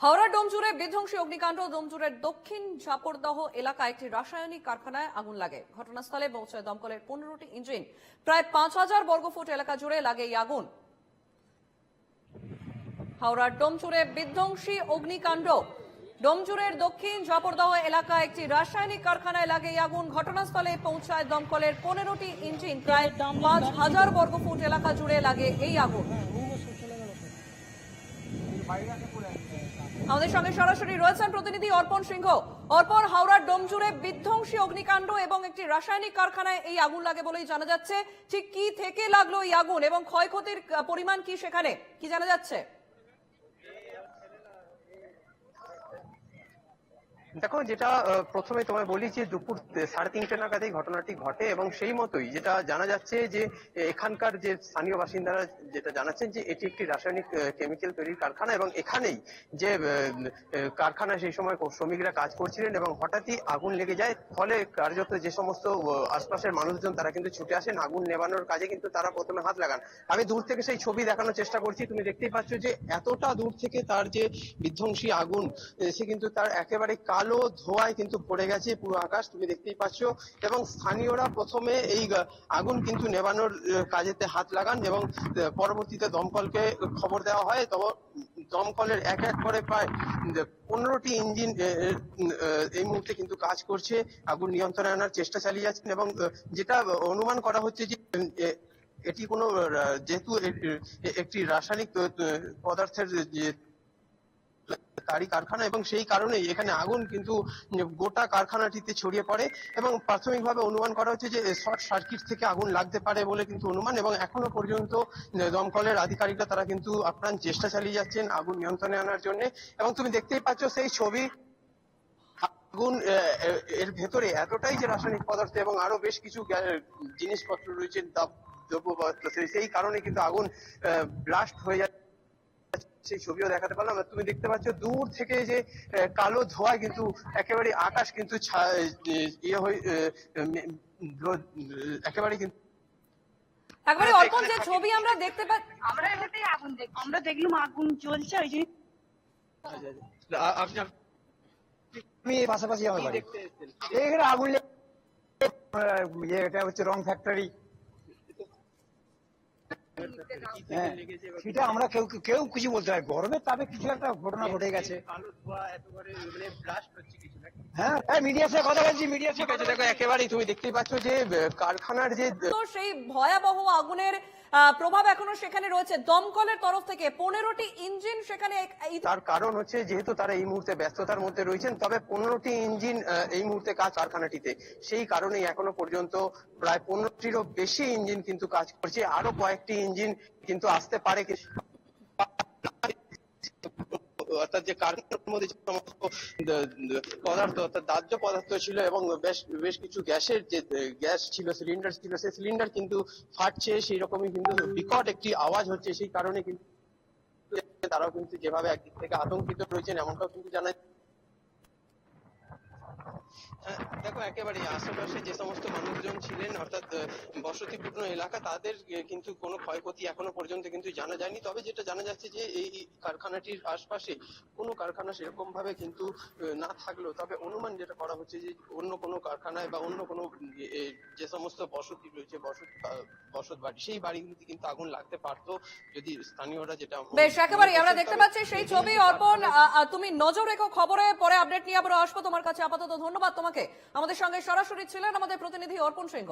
হাওড়ার ডোমজুড়ে বিধ্বংসী অগ্নিকাণ্ড। ডোমজুড়ের দক্ষিণ ঝাপড়দহ এলাকায় একটি রাসায়নিক কারখানায় আগুন লাগে। ঘটনাস্থলে পৌঁছায় দমকলের 15টি ইঞ্জিন। প্রায় 5000 বর্গফুট এলাকা জুড়ে লাগে এই আগুন। হাওড়ার ডোমজুড়ে বিধ্বংসী অগ্নিকাণ্ড। ডোমজুড়ের দক্ষিণ ঝাপড়দহ এলাকায় একটি রাসায়নিক কারখানায় লাগে এই আগুন। ঘটনাস্থলে পৌঁছায় দমকলের 15টি ইঞ্জিন। প্রায় 5000 বর্গফুট এলাকা জুড়ে লাগে এই আগুন। আমাদের সঙ্গে সরাসরি রয়েছেন প্রতিনিধি অর্পণ সিংহ। অর্পণ, হাওড়ার ডোমজুড়ে বিধ্বংসী অগ্নিকাণ্ড এবং একটি রাসায়নিক কারখানায় এই আগুন লাগে বলেই জানা যাচ্ছে। ঠিক কি থেকে লাগলো এই আগুন এবং ক্ষয়ক্ষতির পরিমাণ কি, সেখানে কি জানা যাচ্ছে? দেখো, যেটা প্রথমে তোমায় বলি যে দুপুর 3:30 নাগাদ এই ঘটনাটি ঘটে এবং সেই মতোই যেটা জানা যাচ্ছে যে এখানকার যে স্থানীয় বাসিন্দারা যেটা জানাচ্ছেন যে এটি একটি রাসায়নিক কেমিক্যাল তৈরির কারখানা এবং এখানেই যে কারখানায় সেই সময় শ্রমিকরা কাজ করছিলেন এবং হঠাৎই আগুন লেগে যায়। ফলে কার্যত যে সমস্ত আশপাশের মানুষজন তারা কিন্তু ছুটে আসেন আগুন নেভানোর কাজে, কিন্তু তারা প্রথমে হাত লাগান। আমি দূর থেকে সেই ছবি দেখানোর চেষ্টা করছি, তুমি দেখতেই পাচ্ছ যে এতটা দূর থেকে তার যে বিধ্বংসী আগুন, সে কিন্তু তার একেবারে কালো ধোঁয়ায় কিন্তু পড়ে গেছে পুরো আকাশ, তুমি দেখতেই পাচ্ছ। এবং স্থানীয়রা প্রথমে এই আগুন কিন্তু নেভানোর কাজেতে হাত লাগান এবং পরবর্তীতে দমকলকে খবর দেওয়া হয়। তবে দমকলের এক এক করে প্রায় 15টি ইঞ্জিন এই মুহূর্তে কিন্তু কাজ করছে, আগুন নিয়ন্ত্রণে আনার চেষ্টা চালিয়ে যাচ্ছেন। এবং যেটা অনুমান করা হচ্ছে যে এটি কোনো যেহেতু একটি রাসায়নিক পদার্থের যে তারই কারখানা এবং সেই কারণেই এখানে আগুন কিন্তু গোটা কারখানাটিতে ছড়িয়ে পড়ে এবং প্রাথমিকভাবে অনুমান করা হচ্ছে যে শর্ট সার্কিট থেকে আগুন লাগতে পারে বলে কিন্তু অনুমান। এবং এখনো পর্যন্ত দমকলের আধিকারিকরা তারা কিন্তু আপ্রাণ চেষ্টা চালিয়ে যাচ্ছেন আগুন নিয়ন্ত্রণে আনার জন্য। এবং তুমি দেখতেই পাচ্ছ সেই ছবি, আগুন এর ভেতরে এতটাই যে রাসায়নিক পদার্থ এবং আরো বেশ কিছু জিনিসপত্র রয়েছে, দ্রব্যপদার্থ, সেই কারণে কিন্তু আগুন ব্লাস্ট হয়ে যায়। সেই ছবিও দেখাতে পারলাম। তুমি দেখতে পাচ্ছ দূর থেকে যে কালো ধোঁয়া কিন্তু একেবারে আকাশ কিন্তু একেবারে কিন্তু একবারে অর্পণ, যে ছবি আমরা দেখতে পাচ্ছি, আমরা দেখলাম আগুন জ্বলছে, ওই জন্য আমি পাশাপাশি আমার বাড়ি এখানে আগুন এটা হচ্ছে রং ফ্যাক্টরি। হ্যাঁ, সেটা আমরা কেউ কেউ কিছু বলতে পারি, গরমের তাপে কিছু একটা ঘটনা ঘটে গেছে। হ্যাঁ, মিডিয়ার সাথে কথা বলছি, মিডিয়ার সাথে কথা। দেখো, একেবারেই তুমি দেখতেই পাচ্ছ যে কারখানার যে সেই ভয়াবহ আগুনের প্রভাব এখনো সেখানে রয়েছে। দমকলের তরফ থেকে 15টি ইঞ্জিন সেখানে। তার কারণ হচ্ছে যেহেতু তারা এই মুহূর্তে ব্যস্ততার মধ্যে রয়েছেন, তবে 15টি ইঞ্জিন এই মুহূর্তে কাজ কারখানাটিতে, সেই কারণেই এখনো পর্যন্ত প্রায় 15টিরও বেশি ইঞ্জিন কিন্তু কাজ করছে। আরো কয়েকটি ইঞ্জিন কিন্তু আসতে পারে। অর্থাৎ যে কারখানার মধ্যে যে সমস্ত পদার্থ, অর্থাৎ দাহ্য পদার্থ ছিল এবং বেশ কিছু গ্যাসের যে গ্যাস ছিল, সিলিন্ডার ছিল, সেই সিলিন্ডার কিন্তু ফাটছে, সেই রকমই কিন্তু বিকট একটি আওয়াজ হচ্ছে। সেই কারণে কিন্তু তারাও কিন্তু যেভাবে একদিক থেকে আতঙ্কিত রয়েছেন এমনটাও কিন্তু জানায়। দেখো, একেবারে আশেপাশে যে সমস্ত মানুষজন ছিলেন, অর্থাৎ বসতিপূর্ণ এলাকা, তাদের কিন্তু কোনো ক্ষয়ক্ষতি এখনো পর্যন্ত কিন্তু জানা যায়নি। তবে যেটা জানা যাচ্ছে যে এই কারখানাটির আশপাশে কোনো কারখানা সেরকম ভাবে কিন্তু না থাকলেও, তবে অনুমান যেটা করা হচ্ছে যে অন্য কোনো কারখানায় বা অন্য কোনো যে সমস্ত বসতি রয়েছে, বসত বাড়ি, সেই বাড়িগুলিতে কিন্তু আগুন লাগতে পারতো যদি স্থানীয়রা যেটা। বেশ, একেবারে আমরা দেখতে পাচ্ছি সেই ছবি। অর্পণ, তুমি নজর রেখো খবরে, পরে আপডেট নিয়ে আবার আসবো তোমার কাছে। আপাতত ধন্যবাদ তোমাকে। আমাদের সঙ্গে সরাসরি ছিলেন আমাদের প্রতিনিধি অর্পণ সিংহ।